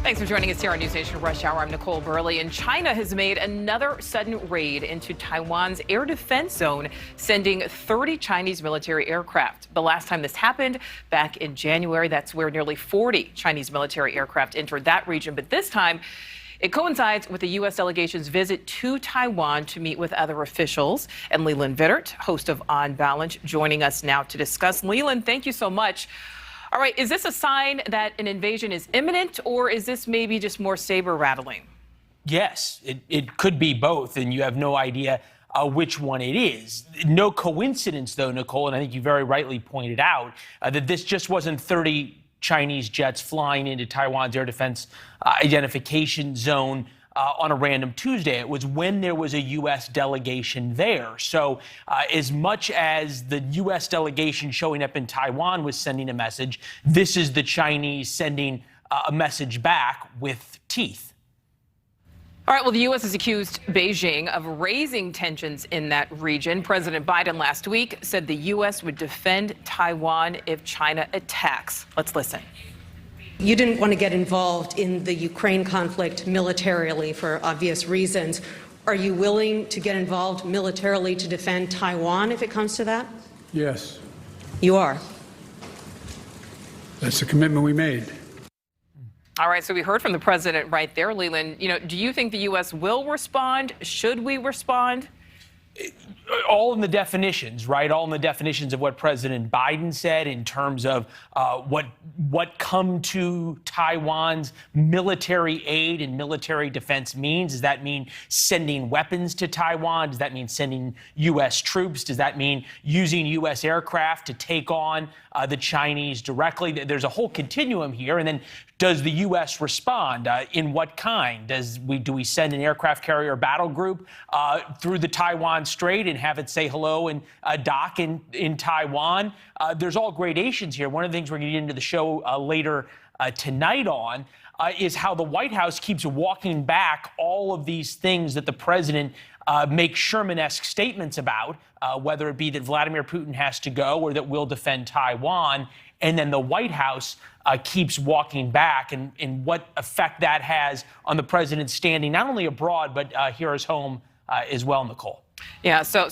Thanks for joining us here on NewsNation Rush Hour. I'm Nichole Berlie, and China has made another sudden raid into Taiwan's air defense zone, sending 30 Chinese military aircraft. The last time this happened, back in January, that's where nearly 40 Chinese military aircraft entered that region. But this time, it coincides with the U.S. delegation's visit to Taiwan to meet with other officials. And Leland Vittert, host of Unbiased, joining us now to discuss. Leland, thank you so much. All right, is this a sign that an invasion is imminent, or is this maybe just more saber rattling? Yes, it could be both, and you have no idea which one it is. No coincidence, though, Nichole, and I think you very rightly pointed out that this just wasn't 30 Chinese jets flying into Taiwan's air defense identification zone on a random Tuesday. It was when there was a U.S. delegation there. So as much as the U.S. delegation showing up in Taiwan was sending a message, this is the Chinese sending a message back with teeth. All right, well, the U.S. has accused Beijing of raising tensions in that region. President Biden last week said the U.S. would defend Taiwan if China attacks. Let's listen. You didn't want to get involved in the Ukraine conflict militarily for obvious reasons. Are you willing to get involved militarily to defend Taiwan if it comes to that? Yes. You are? That's the commitment we made. All right, so we heard from the president right there, Leland. Do you think the U.S. will respond? Should we respond? All in the definitions, right? All in the definitions of what President Biden said in terms of what come to Taiwan's military aid and military defense means. Does that mean sending weapons to Taiwan? Does that mean sending U.S. troops? Does that mean using U.S. aircraft to take on the Chinese directly? There's a whole continuum here. And then does the U.S. respond? In what kind? Do we send an aircraft carrier battle group through the Taiwan Strait and have it say hello and dock in Taiwan? There's all gradations here. One of the things we're going to get into the show later tonight on is how the White House keeps walking back all of these things that the president makes Sherman-esque statements about, whether it be that Vladimir Putin has to go or that we'll defend Taiwan. And then the White House keeps walking back, and what effect that has on the president's standing, not only abroad, but here at home as well, Nichole. Yeah, so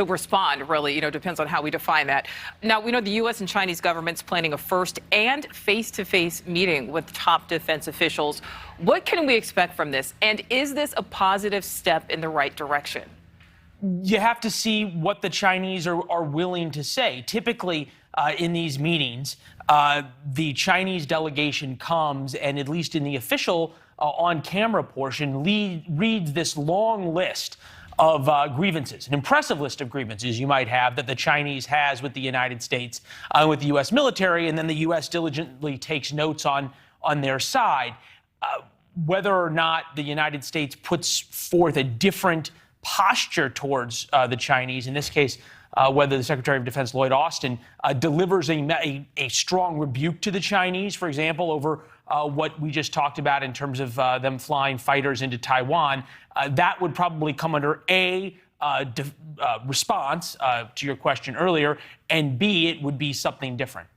respond, really, depends on how we define that. Now, we know the U.S. and Chinese government's planning a first and face-to-face meeting with top defense officials. What can we expect from this? And is this a positive step in the right direction? You have to see what the Chinese are willing to say. Typically, in these meetings, the Chinese delegation comes and, at least in the official on-camera portion, reads this long list of grievances, an impressive list of grievances you might have that the Chinese has with the United States, with the U.S. military, and then the U.S. diligently takes notes on their side. Whether or not the United States puts forth a different posture towards the Chinese, in this case, whether the Secretary of Defense Lloyd Austin delivers a strong rebuke to the Chinese, for example, over what we just talked about in terms of them flying fighters into Taiwan, that would probably come under A, response to your question earlier, and B, it would be something different.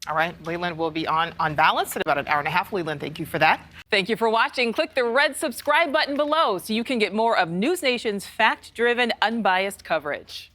All right, Leland will be on Balance in about an hour and a half. Leland, thank you for that. Thank you for watching. Click the red subscribe button below so you can get more of NewsNation's fact-driven, unbiased coverage.